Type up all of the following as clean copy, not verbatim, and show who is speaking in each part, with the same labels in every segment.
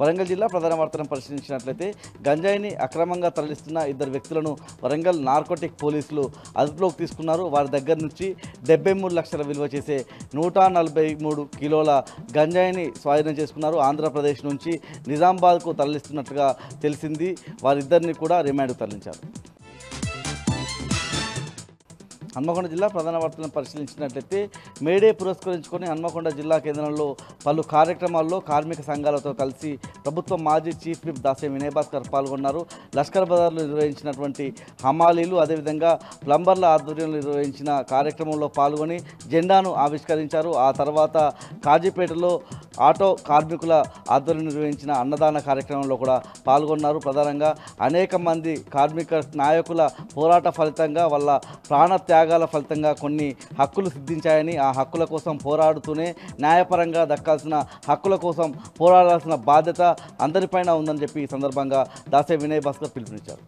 Speaker 1: వరంగల్ జిల్లా ప్రధాన వార్తలను పరిశీలించినట్లయితే గంజాయిని అక్రమంగా తరలిస్తున్న ఇద్దరు వ్యక్తులను వరంగల్ నార్కోటిక్ పోలీసులు అదుపులోకి తీసుకున్నారు. వారి దగ్గర నుంచి 73 లక్షల విలువ చేసే 143 కిలోల గంజాయిని స్వాధీనం చేసుకున్నారు. ఆంధ్రప్రదేశ్ నుంచి నిజామాబాద్కు తరలిస్తున్నట్టుగా తెలిసింది. వారిద్దరిని కూడా రిమాండ్కు తరలించారు. హన్మకొండ జిల్లా ప్రధాన వార్తలను పరిశీలించినట్లయితే మేడే పురస్కరించుకొని హన్మకొండ జిల్లా కేంద్రంలో పలు కార్యక్రమాల్లో కార్మిక సంఘాలతో కలిసి ప్రభుత్వ మాజీ చీఫ్ విప్ దాసే వినయ్ భాస్కర్ పాల్గొన్నారు. లష్కర్ బజార్లో నిర్వహించినటువంటి హమాలీలు అదేవిధంగా ప్లంబర్ల ఆధ్వర్యంలో నిర్వహించిన కార్యక్రమంలో పాల్గొని జెండాను ఆవిష్కరించారు. ఆ తర్వాత కాజీపేటలో ఆటో కార్మికుల ఆధ్వర్యంలో నిర్వహించిన అన్నదాన కార్యక్రమంలో కూడా పాల్గొన్నారు. ప్రధానంగా అనేక మంది కార్మిక నాయకుల పోరాట ఫలితంగా వాళ్ళ త్యాగాల ఫలితంగా కొన్ని హక్కులు సిద్ధించాయని, ఆ హక్కుల కోసం పోరాడుతూనే న్యాయపరంగా దక్కాల్సిన హక్కుల కోసం పోరాడాల్సిన బాధ్యత అందరిపైన ఉందని చెప్పి ఈ సందర్భంగా దాసే వినయ్ భాస్కర్ పిలుపునిచ్చారు.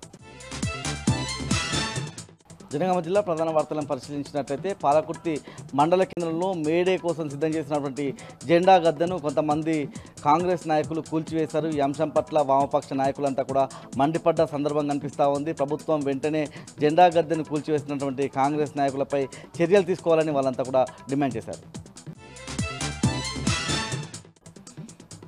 Speaker 1: జనగామ జిల్లా ప్రధాన వార్తలను పరిశీలించినట్లయితే పాలకుర్తి మండల కేంద్రంలో మేడే కోసం సిద్ధం చేసినటువంటి జెండా గద్దెను కొంతమంది కాంగ్రెస్ నాయకులు కూల్చివేశారు. ఈ అంశం పట్ల వామపక్ష నాయకులంతా కూడా మండిపడ్డ సందర్భం కనిపిస్తూ ఉంది. ప్రభుత్వం వెంటనే జెండా గద్దెను కూల్చివేసినటువంటి కాంగ్రెస్ నాయకులపై చర్యలు తీసుకోవాలని వాళ్ళంతా కూడా డిమాండ్ చేశారు.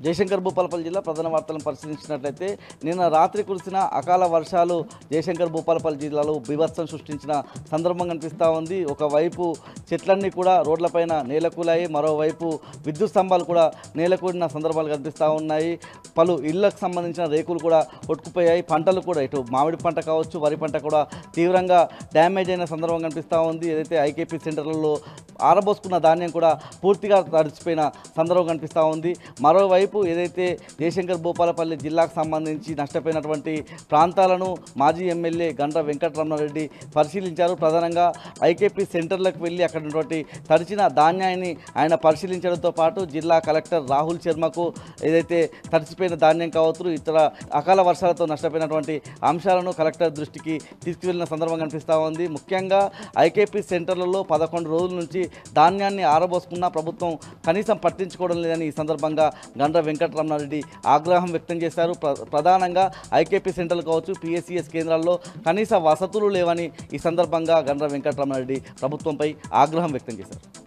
Speaker 1: జయశంకర్ భూపాలపల్లి జిల్లా ప్రధాన వార్తలను పరిశీలించినట్లయితే నిన్న రాత్రి కురిసిన అకాల వర్షాలు జయశంకర్ భూపాలపల్లి జిల్లాలో బీభత్సం సృష్టించిన సందర్భం కనిపిస్తూ ఉంది. ఒకవైపు చెట్లన్నీ కూడా రోడ్లపైన నేలకూలాయి, మరోవైపు విద్యుత్ స్తంభాలు కూడా నేలకూలిన సందర్భాలు కనిపిస్తూ ఉన్నాయి. పలు ఇళ్లకు సంబంధించిన రేకులు కూడా కొట్టుకుపోయాయి. పంటలు కూడా ఇటు మామిడి పంట కావచ్చు, వరి పంట కూడా తీవ్రంగా డ్యామేజ్ అయిన సందర్భం కనిపిస్తూ ఉంది. ఏదైతే ఐకేపీ సెంటర్లలో ఆరబోసుకున్న ధాన్యం కూడా పూర్తిగా తడిచిపోయిన సందర్భం కనిపిస్తూ ఉంది. మరోవైపు ఏదైతే జయశంకర్ భూపాలపల్లి జిల్లాకు సంబంధించి నష్టపోయినటువంటి ప్రాంతాలను మాజీ ఎమ్మెల్యే గండ్ర వెంకటరమణారెడ్డి పరిశీలించారు. ప్రధానంగా ఐకేపీ సెంటర్లకు వెళ్ళి అక్కడ ఉన్నటువంటి తడిచిన ధాన్యాన్ని ఆయన పరిశీలించడంతో పాటు జిల్లా కలెక్టర్ రాహుల్ శర్మకు ఏదైతే తడిచిపోయిన ధాన్యం కావచ్చు, ఇతర అకాల వర్షాలతో నష్టపోయినటువంటి అంశాలను కలెక్టర్ దృష్టికి తీసుకువెళ్లిన సందర్భం కనిపిస్తూ ఉంది. ముఖ్యంగా ఐకేపీ సెంటర్లలో 11 రోజుల నుంచి ధాన్యాన్ని ఆరబోసుకున్న ప్రభుత్వం కనీసం పట్టించుకోవడం లేదని ఈ సందర్భంగా గండ్ర వెంకటరమణారెడ్డి ఆగ్రహం వ్యక్తం చేశారు. ప్రధానంగా ఐకేపీ సెంటర్లు కావచ్చు, పిఎస్సిఎస్ కేంద్రాల్లో కనీస వసతులు లేవని ఈ సందర్భంగా గండ్ర వెంకటరమణారెడ్డి ప్రభుత్వంపై ఆగ్రహం వ్యక్తం చేశారు.